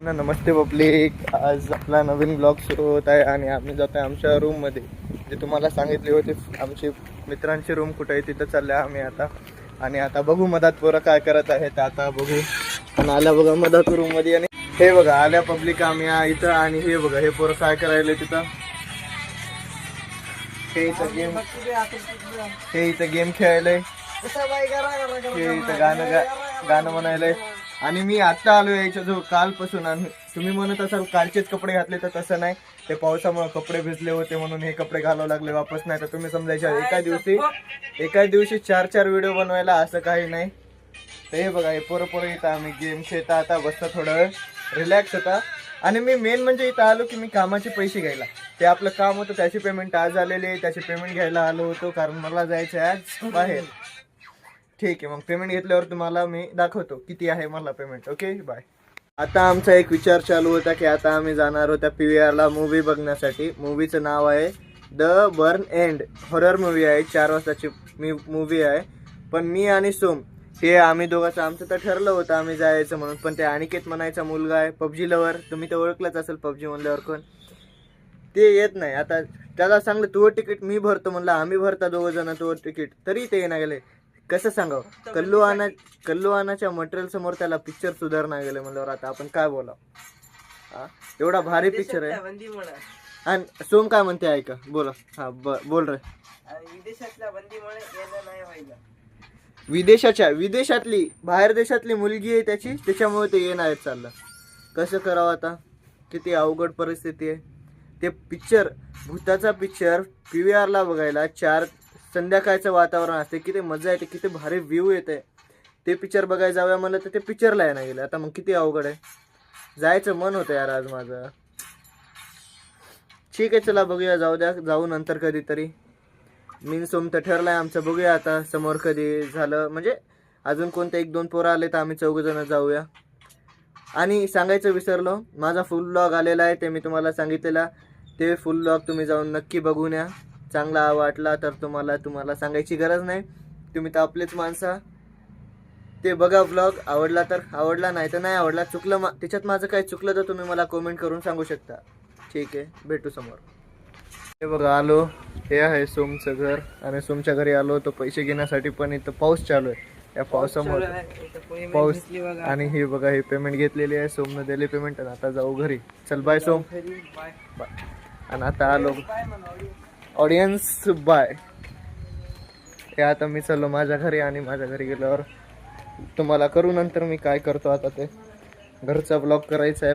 नमस्ते public. आज आपला नवीन blog सुरू होत आहे आणि आम्ही जातो आहे आमच्या रूममध्ये. जे तुम्हाला सांगितले होते आमची मित्रांची रूम कुठे आहे तिथं चालले आम्ही आता. आणि आता बघू मधात पोरं काय करत आहेत आता बघू. पण आल्या बघा मधात रूममध्ये आणि हे बघा आल्या पब्लिक आम्ही इथं. आणि हे बघा हे पोरं काय करायले तिथं. हे इथं गेम खेळायलंय. हे इथं गाणं म्हणायलंय. आणि मी आता आलो यायच्या जो कालपासून. आणि तुम्ही म्हणत असाल कालचेच कपडे घातले तर तसं नाही. ते पावसामुळे कपडे भिजले होते म्हणून हे कपडे घालावं लागले वापस. नाही तर तुम्ही समजायचे एका दिवशी 4 व्हिडिओ बनवायला असं काही नाही. तर हे बघा हे पोरं इथं आम्ही गेम खेळता आता बसता थोडा वेळ रिलॅक्स होता. आणि मी मेन म्हणजे इथं आलो की मी कामाचे पैसे घ्यायला. ते आपलं काम होतं त्याची पेमेंट आज आलेली आहे. त्याची पेमेंट घ्यायला आलो होतो कारण मला जायचं आहे आज बाहेर. ठीक आहे मग पेमेंट घेतल्यावर तुम्हाला मी दाखवतो किती आहे मला पेमेंट. Okay bye. आता आमचा एक विचार चालू होता की आता आम्ही जाणार होत्या PVR ला मूवी बघण्यासाठी. मूवीचं नाव आहे the burn end. Horror movie आहे. 4 वाजताची मूवी आहे. पण मी आणि सोम हे आम्ही दोघांचं आमचं तर ठरलं होतं आम्ही जायचं म्हणून. पण ते अनिकेत म्हणायचा मुलगा आहे PUBG लवर. तुम्ही तर ओळखलंच असेल PUBG म्हणल्यावर कोण. ते येत नाही. आता त्याला सांगलं तू तिकीट मी भरतो म्हणलं. आम्ही भरता 2 जण तो तिकीट तरी ते येणार गेले. कसं सांगावं कल्लू आणाच्या मटेरियल समोर त्याला पिक्चर सुधारणा गेले म्हणल्यावर आता आपण काय बोलावं. एवढा भारी पिक्चर आहे. आणि सोम काय म्हणते ऐका बोला. हा बोल रे. विदेशातली बाहेर देशातली मुलगी आहे त्याची त्याच्यामुळे ते येणार आहेत. चाललं कसं करावं आता. किती अवघड परिस्थिती आहे. ते पिक्चर भूताचा पिक्चर PVR ला बघायला 4 संध्याकाळचं वातावरण असते. किती मजा येते. किती भारी व्ह्यू येते. ते पिक्चर बघायला जाऊया म्हणलं तर ते पिक्चरला येणं गेलं. आता मग किती अवघड आहे. जायचं मन होतं यार आज माझं. ठीक आहे चला बघूया जाऊ नंतर कधीतरी. मी सोम तर ठरलाय आमचं. बघूया आता समोर कधी झालं म्हणजे अजून कोणते 1-2 पोरं आले तर आम्ही 4 जण जाऊया. आणि सांगायचं विसरलो माझा फुल ब्लॉग आलेला आहे. ते मी तुम्हाला सांगितलेला ते फुल ब्लॉग तुम्ही जाऊन नक्की बघून या. चांगला वाटला तर तुम्हाला सांगायची गरज नाही. तुम्ही तर आपलेच माणसा. ते बघा ब्लॉग. आवडला तर आवडला नाही तर नाही आवडला. चुकलं त्याच्यात माझं काही चुकलं तर तुम्ही मला कमेंट करून सांगू शकता. ठीक आहे भेटू समोर. हे बघा आलो. हे आहे सोमचं घर. आणि सोमच्या घरी आलो तो पैसे घेण्यासाठी. पण इथं पाऊस चालू आहे. या पावसामुळे पाऊस. आणि हे बघा हे पेमेंट घेतलेली आहे. सोमनं दिली पेमेंट. आणि आता जाऊ घरी. चल बाय सोम. आणि आता आलो ऑडियन्स बाय. हे आता मी चाललो माझ्या घरी. आणि माझ्या घरी गेल्यावर तुम्हाला करू नंतर मी काय करतो आता ते घरचा ब्लॉग करायचा आहे.